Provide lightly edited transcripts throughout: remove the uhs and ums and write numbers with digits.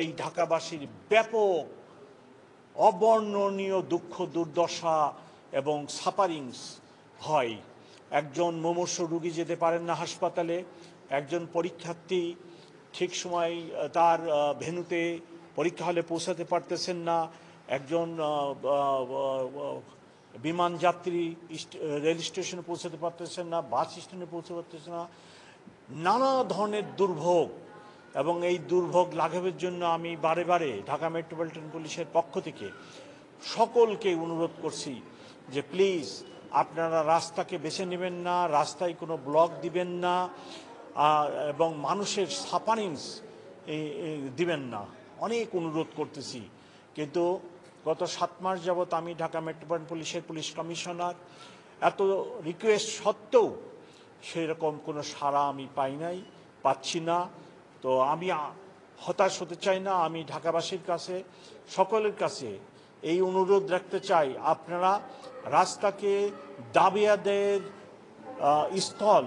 এই ঢাকাবাসীর ব্যাপক অবর্ণনীয় দুঃখ দুর্দশা এবং সাফারিংস হয়। একজন মুমূর্ষ রোগী যেতে পারেন না হাসপাতালে, একজন পরীক্ষার্থী ঠিক সময় তার ভেন্যুতে পরীক্ষা হলে পৌঁছাতে পারতেছেন না, একজন বিমান যাত্রী রেল স্টেশনে পৌঁছাতে পারতেছেন না, বাস স্ট্যান্ডে পৌঁছতে পারতেছেন না, নানা ধরনের দুর্ভোগ। এবং এই দুর্ভোগ লাঘবের জন্য আমি বারে বারে ঢাকা মেট্রোপলিটন পুলিশের পক্ষ থেকে সকলকে অনুরোধ করছি যে প্লিজ আপনারা রাস্তাকে বেছে নেবেন না, রাস্তায় কোনো ব্লক দিবেন না এবং মানুষের সাফারিংস দিবেন না। অনেক অনুরোধ করতেছি, কিন্তু গত 7 মাস যাবৎ আমি ঢাকা মেট্রোপলিটন পুলিশের পুলিশ কমিশনার, এত রিকোয়েস্ট সত্ত্বেও সেরকম কোনো সাড়া আমি পাচ্ছি না। তো আমি হতাশ হতে চাই না। আমি ঢাকাবাসীর কাছে, সকলের কাছে এই অনুরোধ রাখতে চাই, আপনারা রাস্তাকে দাবি আদায়ের স্থল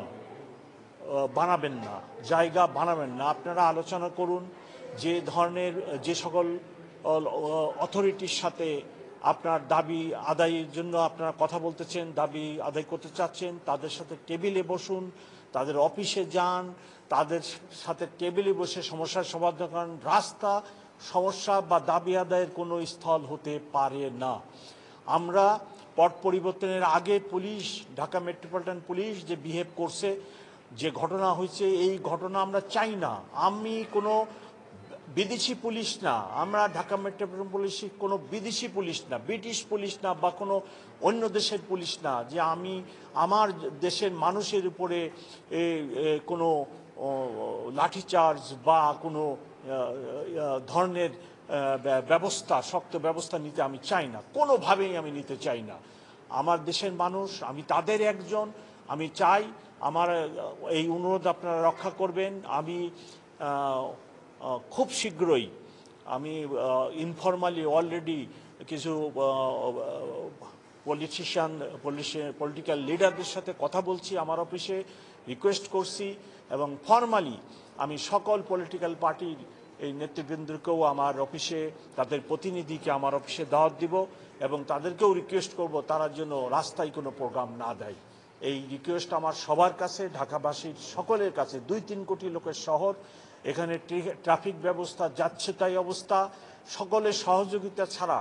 বানাবেন না, জায়গা বানাবেন না। আপনারা আলোচনা করুন যে সকল অথরিটির সাথে আপনার দাবি আদায়ের জন্য আপনারা কথা বলতেছেন, দাবি আদায় করতে চাচ্ছেন, তাদের সাথে টেবিলে বসুন, তাদের অফিসে যান, তাদের সাথে টেবিলে বসে সমস্যার সমাধান করেন। রাস্তা সমস্যা বা দাবি আদায়ের কোনো স্থল হতে পারে না। আমরা পট পরিবর্তনের আগে পুলিশ, ঢাকা মেট্রোপলিটন পুলিশ যে বিহেভ করছে, যে ঘটনা হয়েছে, এই ঘটনা আমরা চাই না। আমি কোনো বিদেশি পুলিশ না, আমরা ঢাকা মেট্রোপলিটন পুলিশ কোনো বিদেশি পুলিশ না, ব্রিটিশ পুলিশ না, বা কোনো অন্য দেশের পুলিশ না যে আমি আমার দেশের মানুষের উপরে কোনো লাঠিচার্জ বা কোনো ধরনের ব্যবস্থা, শক্ত ব্যবস্থা নিতে আমি চাই না, কোনোভাবেই আমি নিতে চাই না। আমার দেশের মানুষ, আমি তাদের একজন। আমি চাই আমার এই অনুরোধ আপনারা রক্ষা করবেন। আমি খুব শীঘ্রই আমি ইনফরমালি অলরেডি কিছু পলিটিক্যাল লিডারদের সাথে কথা বলছি, আমার অফিসে রিকোয়েস্ট করছি, এবং ফর্মালি আমি সকল পলিটিক্যাল পার্টির এই নেতৃবৃন্দকেও আমার অফিসে, তাদের প্রতিনিধিকে আমার অফিসে দাওয়াত দিব, এবং তাদেরকেও রিকোয়েস্ট করব তারা যেন রাস্তায় কোনো প্রোগ্রাম না দেয়। এই রিকোয়েস্ট আমার সবার কাছে, ঢাকাবাসীর সকলের কাছে। 2-3 কোটি লোকের শহর, এখানে ট্রাফিক ব্যবস্থা যাচ্ছে তাই অবস্থা। সকলের সহযোগিতা ছাড়া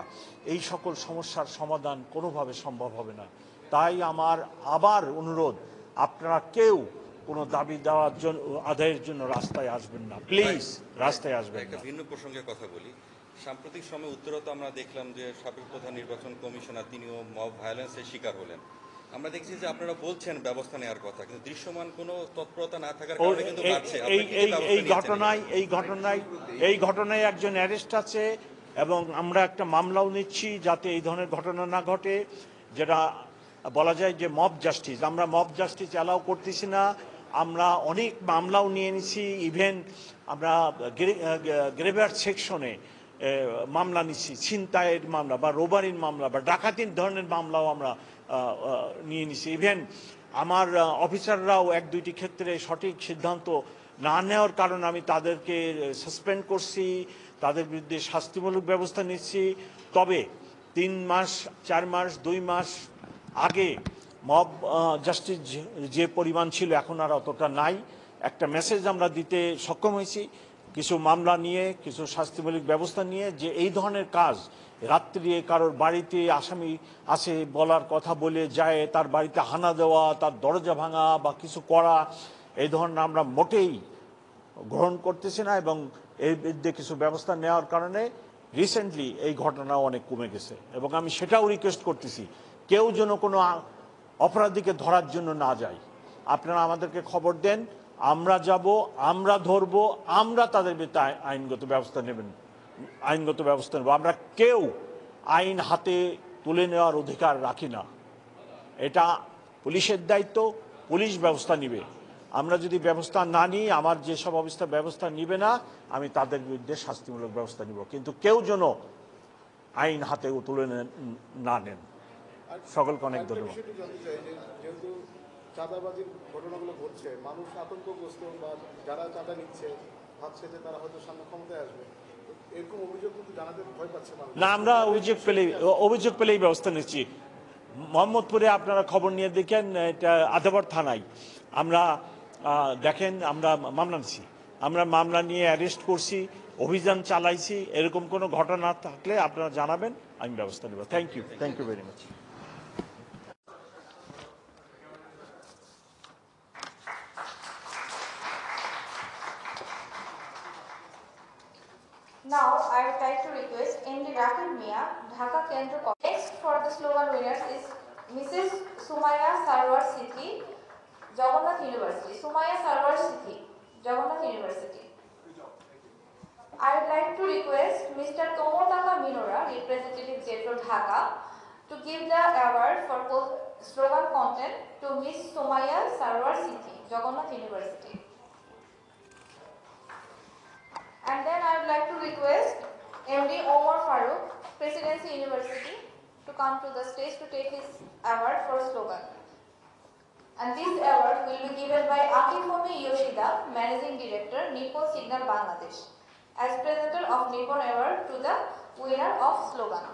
এই সকল সমস্যার সমাধান কোনোভাবে সম্ভব হবে না। তাই আমার আবার অনুরোধ, আপনারা কেউ কোনো দাবি দেওয়ার জন্য, আদায়ের জন্য রাস্তায় আসবেন না, প্লিজ রাস্তায় আসবেন না। ভিন্ন প্রসঙ্গে কথা বলি। সাম্প্রতিক সময়ে উত্তরতে আমরা দেখলাম যে সাবেক প্রধান নির্বাচন কমিশনার তিনিও মব ভায়োলেন্সের শিকার হলেন। আমরা দেখছি যে আপনারা বলছেন ব্যবস্থা নেওয়ার কথা, কিন্তু দৃশ্যমান কোনো তৎপরতা না থাকার কারণে কিন্তু বাড়ছে। এই ঘটনায় একজন অ্যারেস্ট আছে, এবং আমরা একটা মামলাও নিচ্ছি যাতে এই ধরনের ঘটনা না ঘটে, যেটা বলা যায় যে মব জাস্টিস। আমরা মব জাস্টিস অ্যালাউ করতেছি না। আমরা অনেক মামলাও নিয়ে নিছি, ইভেন আমরা গ্রেভিয়ার্ড সেকশনে মামলা নিচ্ছি, ছিনতাইয়ের মামলা বা রোবারির মামলা বা ডাকাতির ধরনের মামলাও আমরা নিয়ে নিছি। ইভেন আমার অফিসাররাও 1-2টি ক্ষেত্রে সঠিক সিদ্ধান্ত না নেওয়ার কারণে আমি তাদেরকে সাসপেন্ড করছি, তাদের বিরুদ্ধে শাস্তিমূলক ব্যবস্থা নিচ্ছি। তবে 3 মাস, 4 মাস, 2 মাস আগে মব জাস্টিস যে পরিমাণ ছিল এখন আর অতটা নাই। একটা মেসেজ আমরা দিতে সক্ষম হয়েছি, কিছু মামলা নিয়ে, কিছু শাস্তিমূলক ব্যবস্থা নিয়ে, যে এই ধরনের কাজ রাত্রি কারোর বাড়িতে আসামি আসে বলার কথা বলে যায়, তার বাড়িতে হানা দেওয়া, তার দরজা ভাঙা বা কিছু করা, এই ধরনের আমরা মোটেই গ্রহণ করতেছি না। এবং এর বিরুদ্ধে কিছু ব্যবস্থা নেওয়ার কারণে রিসেন্টলি এই ঘটনাও অনেক কমে গেছে। এবং আমি সেটাও রিকোয়েস্ট করতেছি, কেউ যেন কোনো অপরাধীকে ধরার জন্য না যায়। আপনারা আমাদেরকে খবর দেন, আমরা যাব, আমরা ধরব, আমরা তাদের বিরুদ্ধে আইনগত ব্যবস্থা নেব। আমরা কেউ আইন হাতে তুলে নেওয়ার অধিকার রাখি না। এটা পুলিশের দায়িত্ব, পুলিশ ব্যবস্থা নিবে। আমরা যদি ব্যবস্থা না নিই, আমার যেসব ব্যবস্থা নিবে না, আমি তাদের বিরুদ্ধে শাস্তিমূলক ব্যবস্থা নিব, কিন্তু কেউ যেন আইন হাতে তুলে না নেন। সকলকে অনেক ধন্যবাদ। যেহেতু চাঁদাবাজির ঘটনাগুলো ঘটছে, মানুষ আতঙ্কগ্রস্ত, বা যারা চাঁদা নিচ্ছে ভাবছে যে তারা হয়তো সামনে ক্ষমতায় আসবে, এরকম অভিযোগ কিন্তু জানাতে ভয় পাচ্ছে মানুষ। না, আমরা অভিযোগ পেলেই ব্যবস্থা নিচ্ছি। মোহাম্মদপুরে আপনারা খবর নিয়ে দেখেন, এটা আদাবর থানায় আমরা দেখেন আমরা মামলা নিচ্ছি, আমরা মামলা নিয়ে অ্যারেস্ট করছি, অভিযান চালাইছি। এরকম কোনো ঘটনা থাকলে আপনারা জানাবেন, আমি ব্যবস্থা নেব। Thank you very much. Now, I would like to request MD Rakib Mia, Dhaka Kendra. Next for the slogan winners is Mrs. Sumaya Sarwar Sithi, Jagannath University. Sumaya Sarwar Sithi, Jagannath University. I would like to request Mr. Tomotaka Minora, representative Jetro Dhaka, to give the award for slogan content to Miss Sumaya Sarwar Sithi, Jagannath University. And then I would like to request MD Omar Farooq, Presidency University, to come to the stage to take his award for slogan. And this award will be given by Akifumi Yoshida, Managing Director, Nippon Signal Bangladesh, as presenter of Nippon Award to the winner of slogan.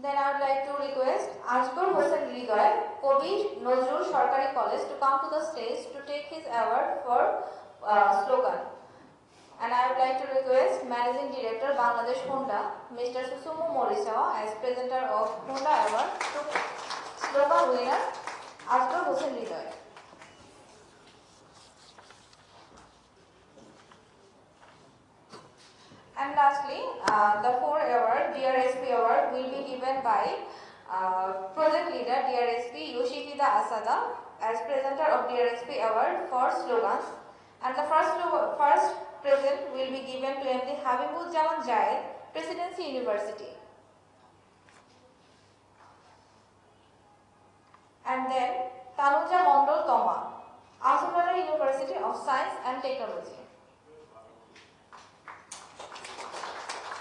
Then I would like to request Asghar Hossain Hridoy, Kobir Nazrul Sarkari College, to come to the stage to take his award for slogan. And I would like to request Managing Director Bangladesh Honda, Mr. Susumu Morisawa, as presenter of Honda Award to slogan winner Asghar Hossain Hridoy. And lastly, the 4 award, DRSP award, will be given by project leader DRSP Yoshihide Asada as presenter of DRSP award for slogans. And the first present will be given to MD Habibul Jaman Jayed, Presidency University. And then Tanuja Mondol Toma, Asumara University of Science and Technology.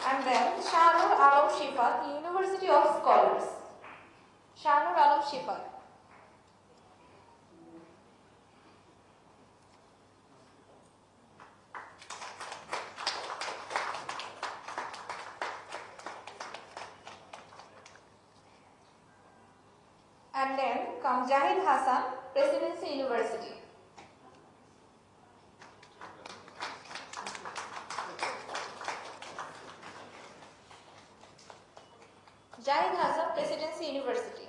And then Shanur Alam Shifat, University of Scholars. Shanur Alam Shifat. And then come Jahid Hassan, Presidency University. Jahid Hassan, Presidency University.